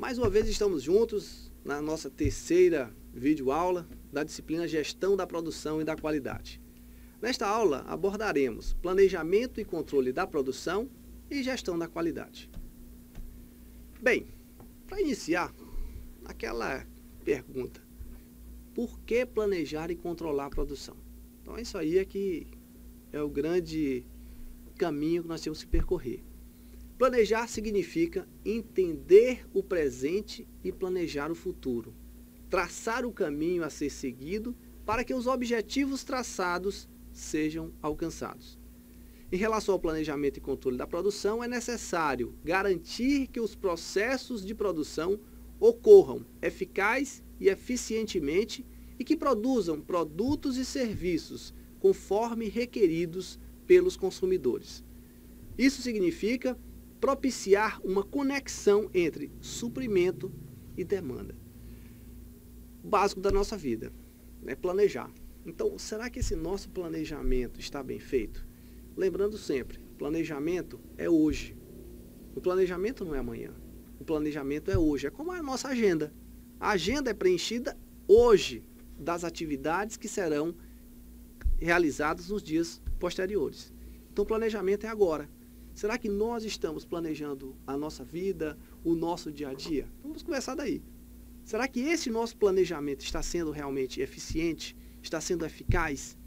Mais uma vez estamos juntos na nossa terceira videoaula da disciplina Gestão da Produção e da Qualidade. Nesta aula abordaremos planejamento e controle da produção e gestão da qualidade. Bem, para iniciar, aquela pergunta, por que planejar e controlar a produção? Então isso aí é que é o grande caminho que nós temos que percorrer. Planejar significa entender o presente e planejar o futuro. Traçar o caminho a ser seguido para que os objetivos traçados sejam alcançados. Em relação ao planejamento e controle da produção, é necessário garantir que os processos de produção ocorram eficaz e eficientemente e que produzam produtos e serviços conforme requeridos pelos consumidores. Isso significa propiciar uma conexão entre suprimento e demanda. O básico da nossa vida é planejar. Então, será que esse nosso planejamento está bem feito? Lembrando sempre, planejamento é hoje. O planejamento não é amanhã. O planejamento é hoje. É como a nossa agenda. A agenda é preenchida hoje das atividades que serão realizadas nos dias posteriores. Então, o planejamento é agora. Será que nós estamos planejando a nossa vida, o nosso dia a dia? Vamos começar daí. Será que esse nosso planejamento está sendo realmente eficiente? Está sendo eficaz?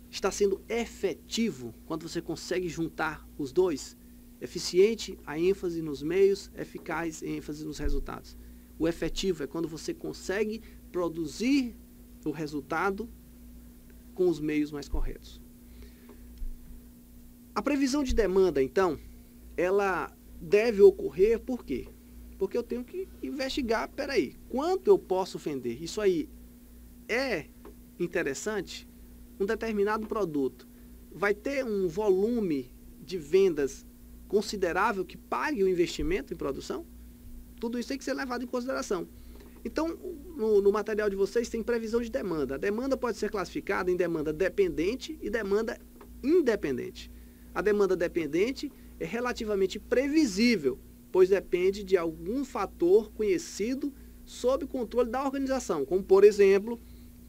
Está sendo efetivo quando você consegue juntar os dois? Eficiente, a ênfase nos meios, eficaz, a ênfase nos resultados. O efetivo é quando você consegue produzir o resultado com os meios mais corretos. A previsão de demanda, então, ela deve ocorrer por quê? Porque eu tenho que investigar, peraí, quanto eu posso vender? Isso aí é interessante? Um determinado produto vai ter um volume de vendas considerável que pague o investimento em produção? Tudo isso tem que ser levado em consideração. Então, no material de vocês tem previsão de demanda. A demanda pode ser classificada em demanda dependente e demanda independente. A demanda dependente é relativamente previsível, pois depende de algum fator conhecido sob controle da organização, como, por exemplo,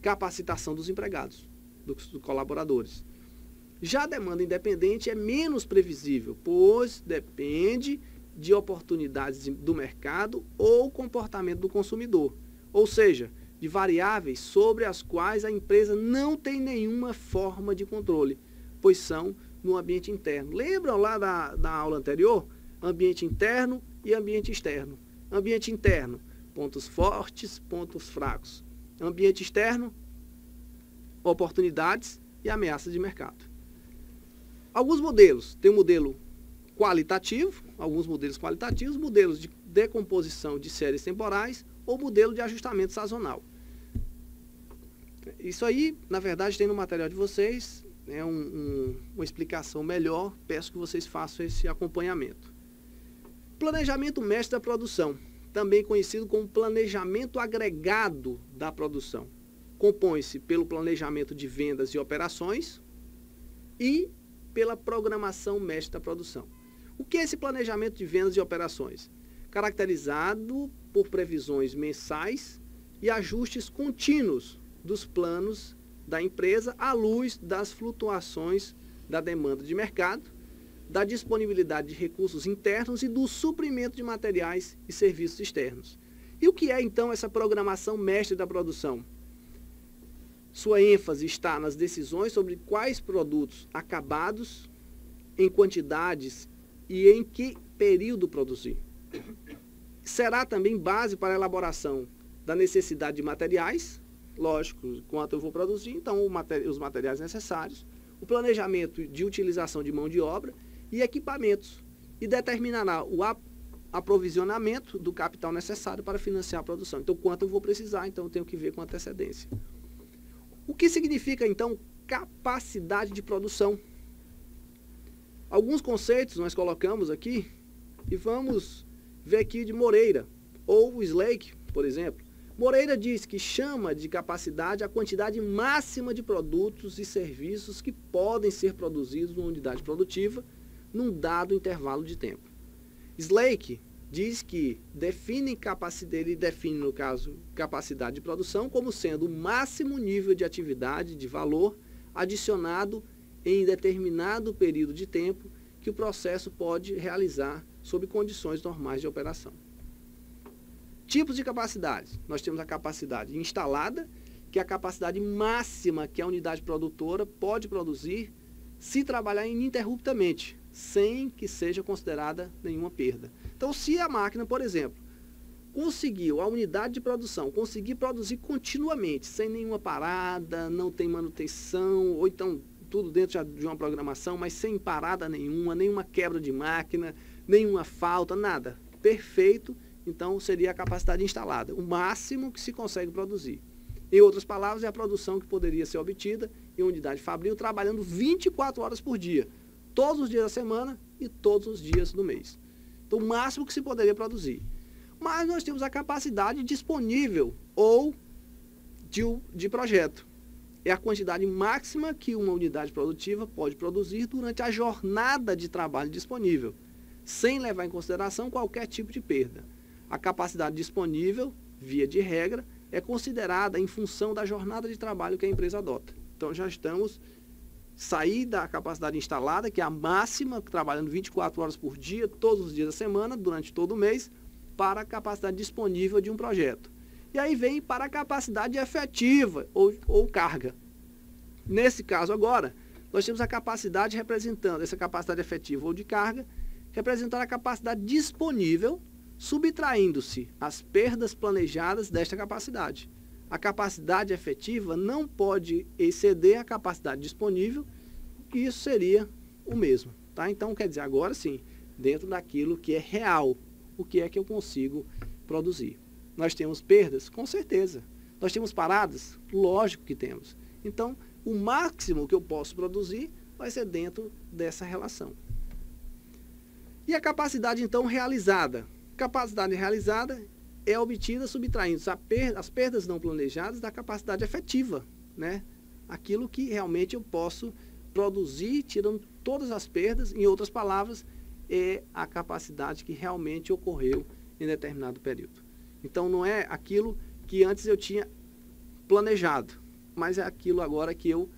capacitação dos empregados, dos colaboradores. Já a demanda independente é menos previsível, pois depende de oportunidades do mercado ou comportamento do consumidor, ou seja, de variáveis sobre as quais a empresa não tem nenhuma forma de controle, pois são no ambiente interno. Lembram lá da aula anterior? Ambiente interno e ambiente externo. Ambiente interno, pontos fortes, pontos fracos. Ambiente externo, oportunidades e ameaças de mercado. Alguns modelos, tem o modelo qualitativo, alguns modelos qualitativos, modelos de decomposição de séries temporais ou modelo de ajustamento sazonal. Isso aí, na verdade, tem no material de vocês, é uma explicação melhor, peço que vocês façam esse acompanhamento. Planejamento mestre da produção, também conhecido como planejamento agregado da produção. Compõe-se pelo planejamento de vendas e operações e pela programação mestre da produção. O que é esse planejamento de vendas e operações? Caracterizado por previsões mensais e ajustes contínuos dos planos da empresa à luz das flutuações da demanda de mercado, da disponibilidade de recursos internos e do suprimento de materiais e serviços externos. E o que é então essa programação mestre da produção? Sua ênfase está nas decisões sobre quais produtos acabados, em quantidades e em que período produzir. Será também base para a elaboração da necessidade de materiais, lógico, quanto eu vou produzir, então os materiais necessários, o planejamento de utilização de mão de obra e equipamentos, e determinará o aprovisionamento do capital necessário para financiar a produção. Então, quanto eu vou precisar, então eu tenho que ver com antecedência. O que significa, então, capacidade de produção? Alguns conceitos nós colocamos aqui e vamos ver aqui de Moreira, ou Slake, por exemplo. Moreira diz que chama de capacidade a quantidade máxima de produtos e serviços que podem ser produzidos numa unidade produtiva num dado intervalo de tempo. Slake diz que ele define, no caso, capacidade de produção como sendo o máximo nível de atividade, de valor, adicionado em determinado período de tempo que o processo pode realizar sob condições normais de operação. Tipos de capacidades. Nós temos a capacidade instalada, que é a capacidade máxima que a unidade produtora pode produzir se trabalhar ininterruptamente, sem que seja considerada nenhuma perda. Então, se a máquina, por exemplo, a unidade de produção, conseguir produzir continuamente, sem nenhuma parada, não tem manutenção, ou então tudo dentro de uma programação, mas sem parada nenhuma quebra de máquina, nenhuma falta, nada. Perfeito, então seria a capacidade instalada, o máximo que se consegue produzir. Em outras palavras, é a produção que poderia ser obtida em unidade fabril, trabalhando 24 horas por dia, todos os dias da semana e todos os dias do mês. Então, o máximo que se poderia produzir. Mas nós temos a capacidade disponível ou de projeto. É a quantidade máxima que uma unidade produtiva pode produzir durante a jornada de trabalho disponível, sem levar em consideração qualquer tipo de perda. A capacidade disponível, via de regra, é considerada em função da jornada de trabalho que a empresa adota. Então, já estamos sair da capacidade instalada, que é a máxima, trabalhando 24 horas por dia, todos os dias da semana, durante todo o mês, para a capacidade disponível de um projeto. E aí vem para a capacidade efetiva ou carga. Nesse caso agora, nós temos a capacidade representando, essa capacidade efetiva ou de carga, representando a capacidade disponível, subtraindo-se as perdas planejadas desta capacidade. A capacidade efetiva não pode exceder a capacidade disponível, e isso seria o mesmo. Tá? Então, quer dizer, agora sim, dentro daquilo que é real, o que é que eu consigo produzir. Nós temos perdas? Com certeza. Nós temos paradas? Lógico que temos. Então, o máximo que eu posso produzir vai ser dentro dessa relação. E a capacidade, então, realizada? Capacidade realizada é obtida subtraindo as perdas não planejadas da capacidade efetiva, né? Aquilo que realmente eu posso produzir, tirando todas as perdas, em outras palavras, é a capacidade que realmente ocorreu em determinado período. Então, não é aquilo que antes eu tinha planejado, mas é aquilo agora que eu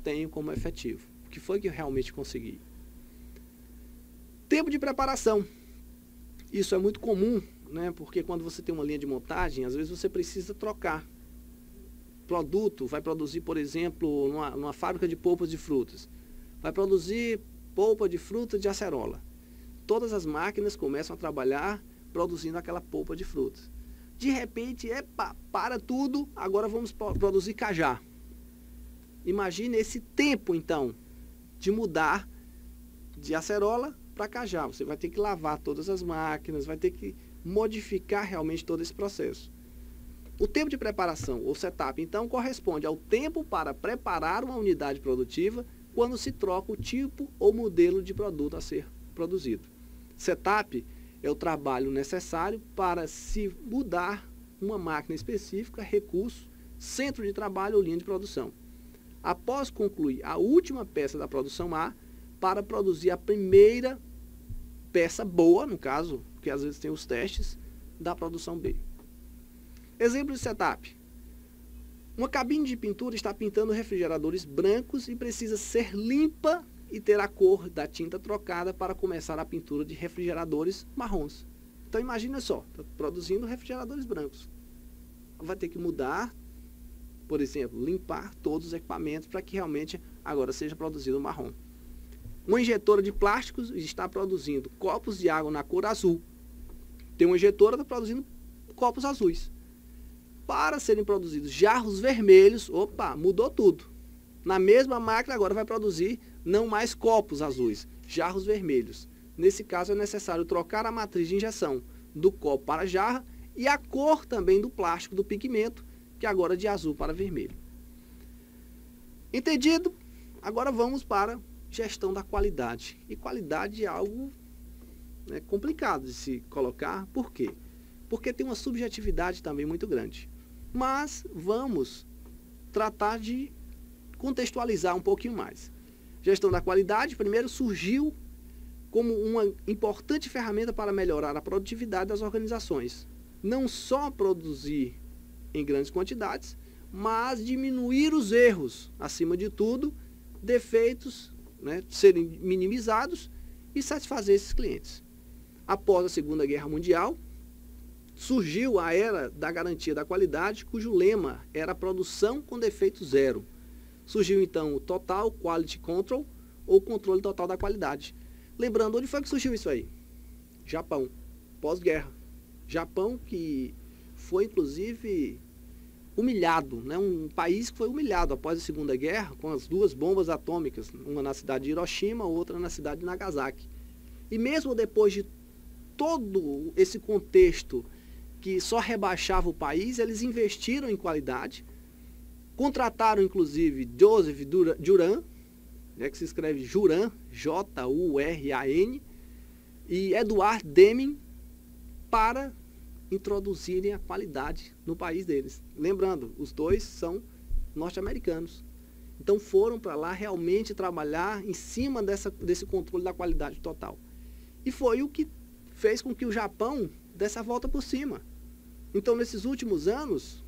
tenho como efetivo. O que foi que eu realmente consegui? Tempo de preparação. Isso é muito comum, né? Porque quando você tem uma linha de montagem, às vezes você precisa trocar produto. Vai produzir, por exemplo, numa fábrica de polpas de frutas. Vai produzir polpa de fruta de acerola. Todas as máquinas começam a trabalhar produzindo aquela polpa de frutas. De repente, para tudo, agora vamos produzir cajá. Imagine esse tempo, então, de mudar de acerola para cajá. Você vai ter que lavar todas as máquinas, vai ter que modificar realmente todo esse processo. O tempo de preparação, ou setup, então, corresponde ao tempo para preparar uma unidade produtiva quando se troca o tipo ou modelo de produto a ser produzido. Setup é o trabalho necessário para se mudar uma máquina específica, recurso, centro de trabalho ou linha de produção. Após concluir a última peça da produção A, para produzir a primeira peça boa, no caso, porque às vezes tem os testes, da produção B. Exemplo de setup. Uma cabine de pintura está pintando refrigeradores brancos e precisa ser limpa e ter a cor da tinta trocada para começar a pintura de refrigeradores marrons. Então imagina só, está produzindo refrigeradores brancos. Vai ter que mudar, por exemplo, limpar todos os equipamentos para que realmente agora seja produzido marrom. Uma injetora de plásticos está produzindo copos de água na cor azul. Tem uma injetora que está produzindo copos azuis. Para serem produzidos jarros vermelhos, mudou tudo. Na mesma máquina agora vai produzir não mais copos azuis, jarros vermelhos. Nesse caso é necessário trocar a matriz de injeção do copo para a jarra e a cor também do plástico, do pigmento, que agora é de azul para vermelho. Entendido? Agora vamos para gestão da qualidade. E qualidade é algo complicado de se colocar. Por quê? Porque tem uma subjetividade também muito grande. Mas vamos tratar de contextualizar um pouquinho mais. Gestão da qualidade, primeiro surgiu como uma importante ferramenta para melhorar a produtividade das organizações. Não só produzir em grandes quantidades, mas diminuir os erros, acima de tudo, defeitos, né, serem minimizados e satisfazer esses clientes. Após a Segunda Guerra Mundial, surgiu a era da garantia da qualidade, cujo lema era produção com defeito zero. Surgiu então o Total Quality Control, ou controle total da qualidade. Lembrando, onde foi que surgiu isso aí? Japão, pós-guerra. Japão que foi inclusive humilhado, né? Um país que foi humilhado após a Segunda Guerra, com as duas bombas atômicas, uma na cidade de Hiroshima, outra na cidade de Nagasaki. E mesmo depois de todo esse contexto que só rebaixava o país, eles investiram em qualidade, contrataram inclusive Joseph Juran, né, que se escreve Juran, J-U-R-A-N, e Edward Deming, para introduzirem a qualidade no país deles. Lembrando, os dois são norte-americanos. Então foram para lá realmente trabalhar em cima desse controle da qualidade total. E foi o que fez com que o Japão desse a volta por cima. Então, nesses últimos anos,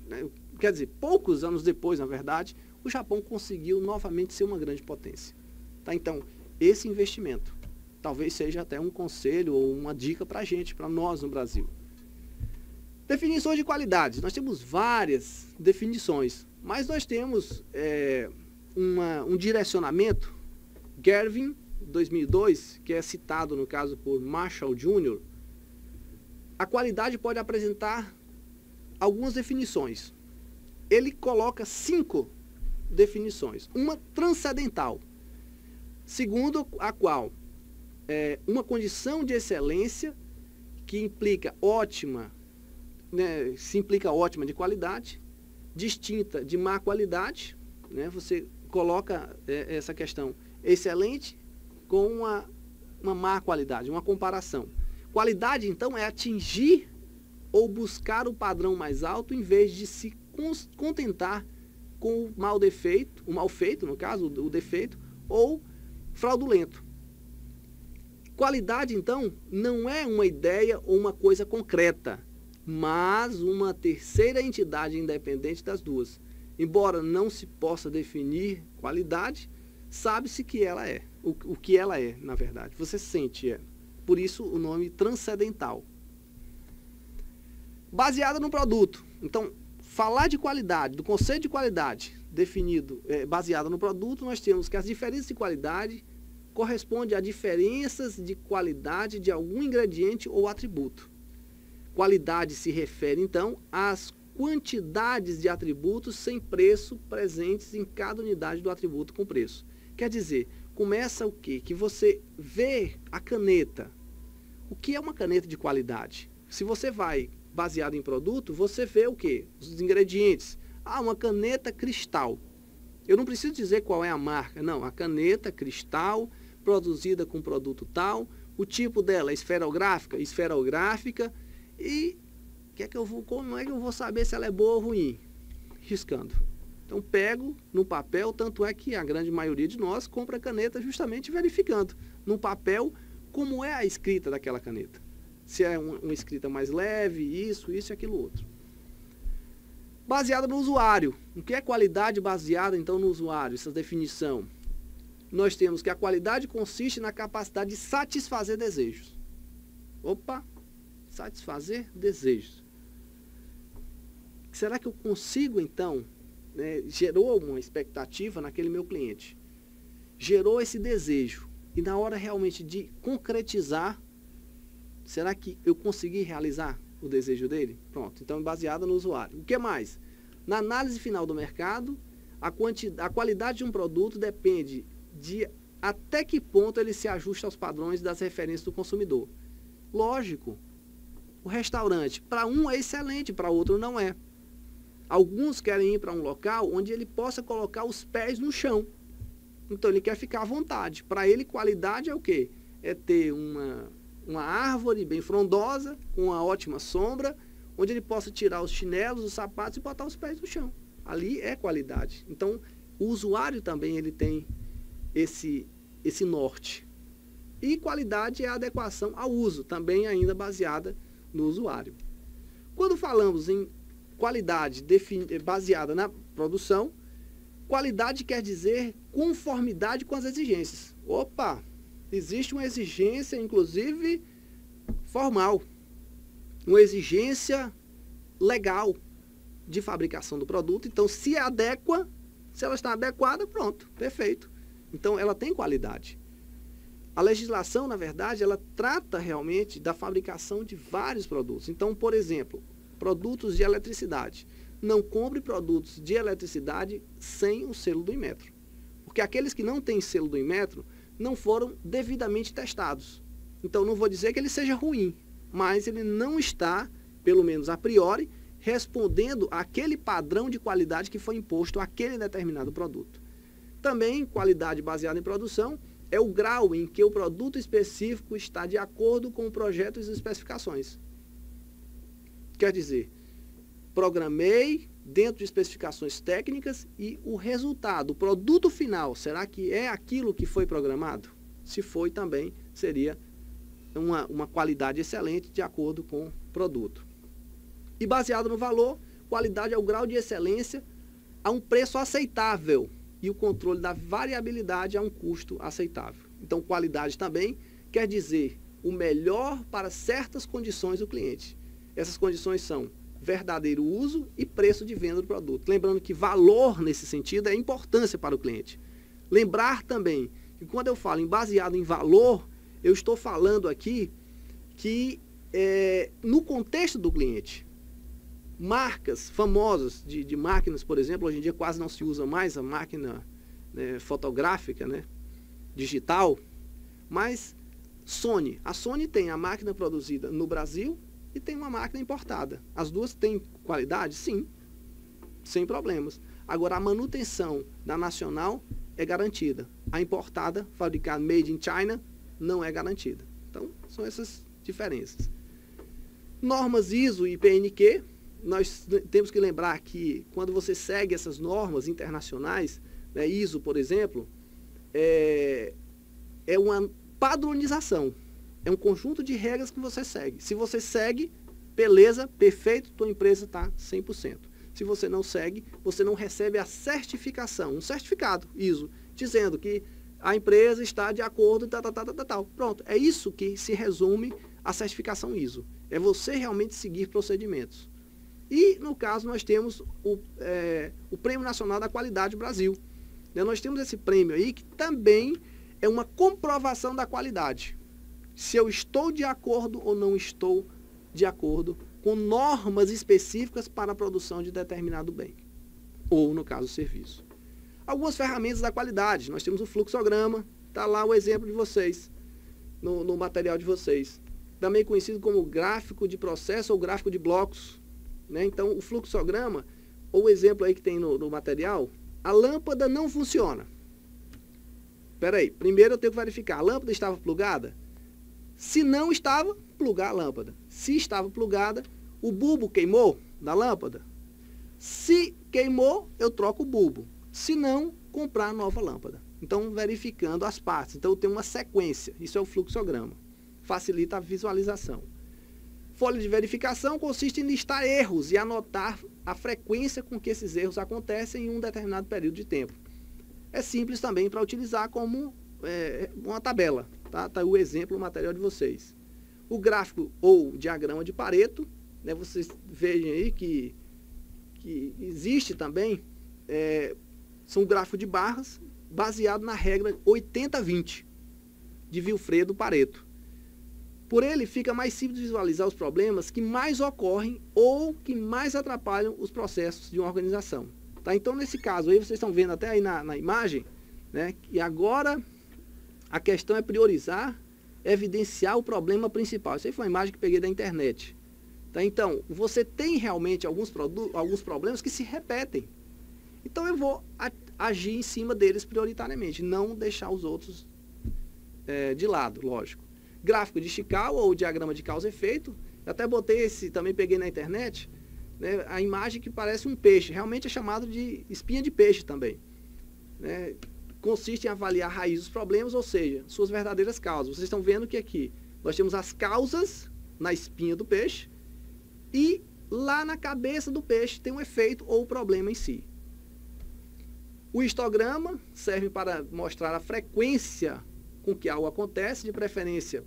né, quer dizer, poucos anos depois, na verdade, o Japão conseguiu novamente ser uma grande potência. Tá? Então, esse investimento talvez seja até um conselho ou uma dica para a gente, para nós no Brasil. Definições de qualidade. Nós temos várias definições, mas nós temos um direcionamento, Gervin, 2002, que é citado no caso por Marshall Jr. A qualidade pode apresentar algumas definições. Ele coloca 5 definições. Uma transcendental, segundo a qual uma condição de excelência que implica ótima, né, se implica ótima de qualidade, distinta de má qualidade, né, você coloca essa questão excelente com uma má qualidade, uma comparação. Qualidade, então, é atingir ou buscar o padrão mais alto em vez de se contentar com o mal feito, no caso, o defeito, ou fraudulento. Qualidade, então, não é uma ideia ou uma coisa concreta, mas uma terceira entidade independente das duas. Embora não se possa definir qualidade, sabe-se que ela é, o que ela é, na verdade. Você sente, Por isso o nome transcendental. Baseada no produto. Então, falar de qualidade, do conceito de qualidade definido, baseado no produto, nós temos que as diferenças de qualidade correspondem a diferenças de qualidade de algum ingrediente ou atributo. Qualidade se refere, então, às quantidades de atributos sem preço presentes em cada unidade do atributo com preço. Quer dizer, começa o quê? Que você vê a caneta. O que é uma caneta de qualidade? Se você vai baseado em produto, você vê o quê? Os ingredientes. Uma caneta Cristal. Eu não preciso dizer qual é a marca. Não, a caneta Cristal, produzida com produto tal. O tipo dela é esferográfica? Esferográfica. E como é que eu vou saber se ela é boa ou ruim? Riscando. Então, pego no papel, tanto é que a grande maioria de nós compra caneta justamente verificando no papel como é a escrita daquela caneta. Se é uma escrita mais leve, isso e aquilo outro. Baseada no usuário. O que é qualidade baseada, então, no usuário? Essa definição. Nós temos que a qualidade consiste na capacidade de satisfazer desejos. Satisfazer desejos. Será que eu consigo, então, gerou uma expectativa naquele meu cliente? Gerou esse desejo. E na hora realmente de concretizar, será que eu consegui realizar o desejo dele? Pronto, então baseada no usuário. O que mais? Na análise final do mercado, a qualidade de um produto depende de até que ponto ele se ajusta aos padrões das referências do consumidor. Lógico, o restaurante, para um é excelente, para outro não é. Alguns querem ir para um local onde ele possa colocar os pés no chão. Então ele quer ficar à vontade. Para ele, qualidade é o quê? É ter uma árvore bem frondosa, com uma ótima sombra, onde ele possa tirar os chinelos, os sapatos e botar os pés no chão. Ali é qualidade. Então, o usuário também ele tem esse norte. E qualidade é a adequação ao uso, também ainda baseada no usuário. Quando falamos em qualidade baseada na produção, qualidade quer dizer conformidade com as exigências. Opa, existe uma exigência, inclusive, formal, uma exigência legal de fabricação do produto. Então, se ela está adequada, pronto, perfeito. Então, ela tem qualidade. A legislação, na verdade, ela trata realmente da fabricação de vários produtos. Então, por exemplo, produtos de eletricidade. Não compre produtos de eletricidade sem o selo do Inmetro. Porque aqueles que não têm selo do Inmetro não foram devidamente testados. Então, não vou dizer que ele seja ruim, mas ele não está, pelo menos a priori, respondendo àquele padrão de qualidade que foi imposto àquele determinado produto. Também, qualidade baseada em produção é o grau em que o produto específico está de acordo com o projeto e as especificações. Quer dizer, programei dentro de especificações técnicas e o resultado, o produto final, será que é aquilo que foi programado? Se foi, também seria uma qualidade excelente de acordo com o produto. E baseado no valor, qualidade é o grau de excelência a um preço aceitável e o controle da variabilidade a um custo aceitável. Então, qualidade também quer dizer o melhor para certas condições do cliente. Essas condições são verdadeiro uso e preço de venda do produto. Lembrando que valor, nesse sentido, é importância para o cliente. Lembrar também que quando eu falo em baseado em valor, eu estou falando aqui que no contexto do cliente, marcas famosas de máquinas, por exemplo, hoje em dia quase não se usa mais a máquina fotográfica, digital, mas a Sony tem a máquina produzida no Brasil e tem uma máquina importada. As duas têm qualidade? Sim, sem problemas. Agora, a manutenção da nacional é garantida. A importada, fabricada made in China, não é garantida. Então, são essas diferenças. Normas ISO e PNQ, nós temos que lembrar que quando você segue essas normas internacionais, ISO, por exemplo, é uma padronização. É um conjunto de regras que você segue. Se você segue, beleza, perfeito, tua empresa está 100%. Se você não segue, você não recebe a certificação, um certificado ISO, dizendo que a empresa está de acordo, tal. Pronto, é isso que se resume a certificação ISO. É você realmente seguir procedimentos. E, no caso, nós temos o Prêmio Nacional da Qualidade Brasil. Nós temos esse prêmio aí que também é uma comprovação da qualidade. Se eu estou de acordo ou não estou de acordo com normas específicas para a produção de determinado bem. Ou, no caso, serviço. Algumas ferramentas da qualidade. Nós temos o fluxograma, está lá o exemplo de vocês, no material de vocês. Também conhecido como gráfico de processo ou gráfico de blocos. Então, o fluxograma, ou o exemplo aí que tem no material, a lâmpada não funciona. Espera aí, primeiro eu tenho que verificar, a lâmpada estava plugada? Se não estava, plugar a lâmpada. Se estava plugada, o bulbo queimou da lâmpada? Se queimou, eu troco o bulbo. Se não, comprar nova lâmpada. Então, verificando as partes. Então, eu tenho uma sequência. Isso é o fluxograma. Facilita a visualização. Folha de verificação consiste em listar erros e anotar a frequência com que esses erros acontecem em um determinado período de tempo. É simples também para utilizar como uma tabela. Tá aí o exemplo no material de vocês. O gráfico ou diagrama de Pareto, vocês vejam aí que existe também, são gráficos de barras baseado na regra 80-20 de Vilfredo Pareto. Por ele, fica mais simples visualizar os problemas que mais ocorrem ou que mais atrapalham os processos de uma organização. Tá? Então, nesse caso aí, vocês estão vendo até aí na imagem, que agora a questão é priorizar, evidenciar o problema principal. Isso aí foi uma imagem que peguei da internet. Tá? Então, você tem realmente alguns problemas que se repetem. Então, eu vou agir em cima deles prioritariamente, não deixar os outros de lado, lógico. Gráfico de Chicago ou diagrama de causa e efeito. Eu até botei também peguei na internet, a imagem que parece um peixe. Realmente é chamado de espinha de peixe também. consiste em avaliar a raiz dos problemas, ou seja, suas verdadeiras causas. Vocês estão vendo que aqui nós temos as causas na espinha do peixe e lá na cabeça do peixe tem um efeito ou o problema em si. O histograma serve para mostrar a frequência com que algo acontece, de preferência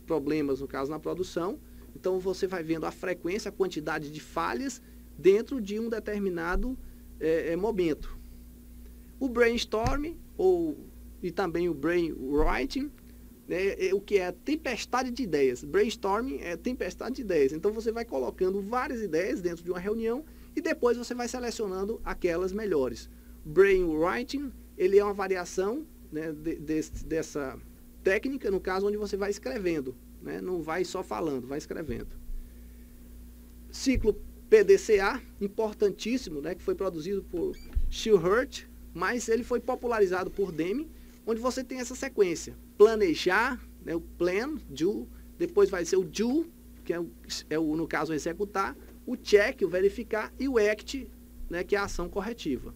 problemas, no caso, na produção. Então, você vai vendo a frequência, a quantidade de falhas dentro de um determinado momento. O brainstorm, e também o brainwriting, o que é tempestade de ideias. Brainstorming é tempestade de ideias. Então, você vai colocando várias ideias dentro de uma reunião e depois você vai selecionando aquelas melhores. Brainwriting, ele é uma variação, né, dessa técnica, no caso, onde você vai escrevendo, né, não vai só falando, vai escrevendo. Ciclo PDCA, importantíssimo, né, que foi produzido por Schulhert, mas ele foi popularizado por Deming, onde você tem essa sequência. Planejar, né, o plan, do, depois vai ser o do, que no caso, executar, o check, o verificar, e o act, né, que é a ação corretiva.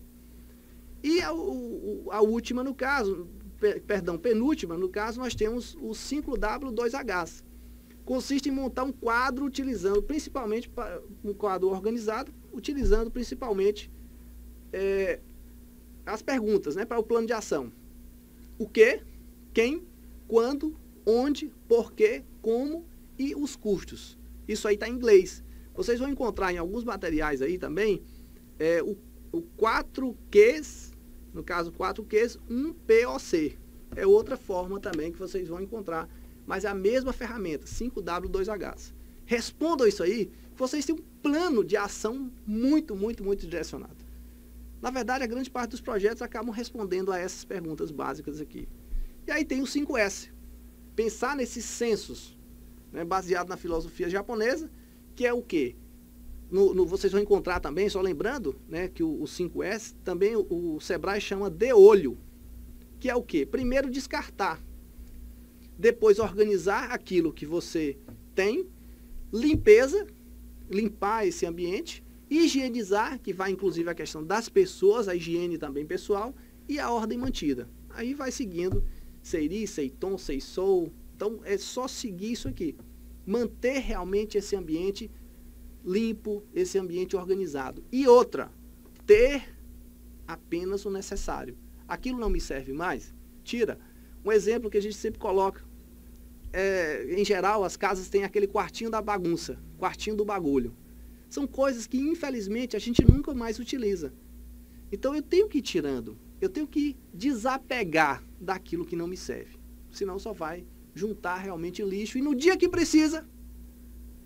E a última, no caso, penúltima, no caso, nós temos o 5W2Hs. Consiste em montar um quadro utilizando principalmente, um quadro organizado, utilizando principalmente as perguntas, né, para o plano de ação. O que, quem, quando, onde, porquê, como e os custos. Isso aí está em inglês. Vocês vão encontrar em alguns materiais aí também o 4Qs, no caso 4Qs, 1POC. É outra forma também que vocês vão encontrar, mas é a mesma ferramenta, 5W2Hs. Respondam isso aí, vocês têm um plano de ação muito, muito, muito direcionado. Na verdade, a grande parte dos projetos acabam respondendo a essas perguntas básicas aqui. E aí tem o 5S. Pensar nesses sensos, né, baseado na filosofia japonesa, que é o quê? Vocês vão encontrar também, só lembrando, né, que o 5S, também o Sebrae chama de olho, que é o quê? Primeiro descartar, depois organizar aquilo que você tem, limpeza, limpar esse ambiente, higienizar, que vai inclusive a questão das pessoas, a higiene também pessoal, e a ordem mantida. Aí vai seguindo Seiri, Seiton, Seisou. Então é só seguir isso aqui. Manter realmente esse ambiente limpo, esse ambiente organizado. E outra, ter apenas o necessário. Aquilo não me serve mais? Tira. Um exemplo que a gente sempre coloca. Em geral, as casas têm aquele quartinho da bagunça, quartinho do bagulho. São coisas que, infelizmente, a gente nunca mais utiliza. Então, eu tenho que ir tirando. Eu tenho que desapegar daquilo que não me serve. Senão, só vai juntar realmente lixo. E no dia que precisa,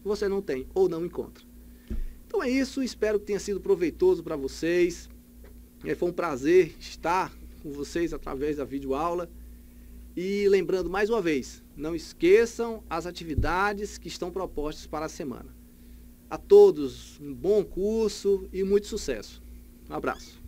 você não tem ou não encontra. Então, é isso. Espero que tenha sido proveitoso para vocês. Foi um prazer estar com vocês através da videoaula. E lembrando mais uma vez, não esqueçam as atividades que estão propostas para a semana. A todos, um bom curso e muito sucesso. Um abraço.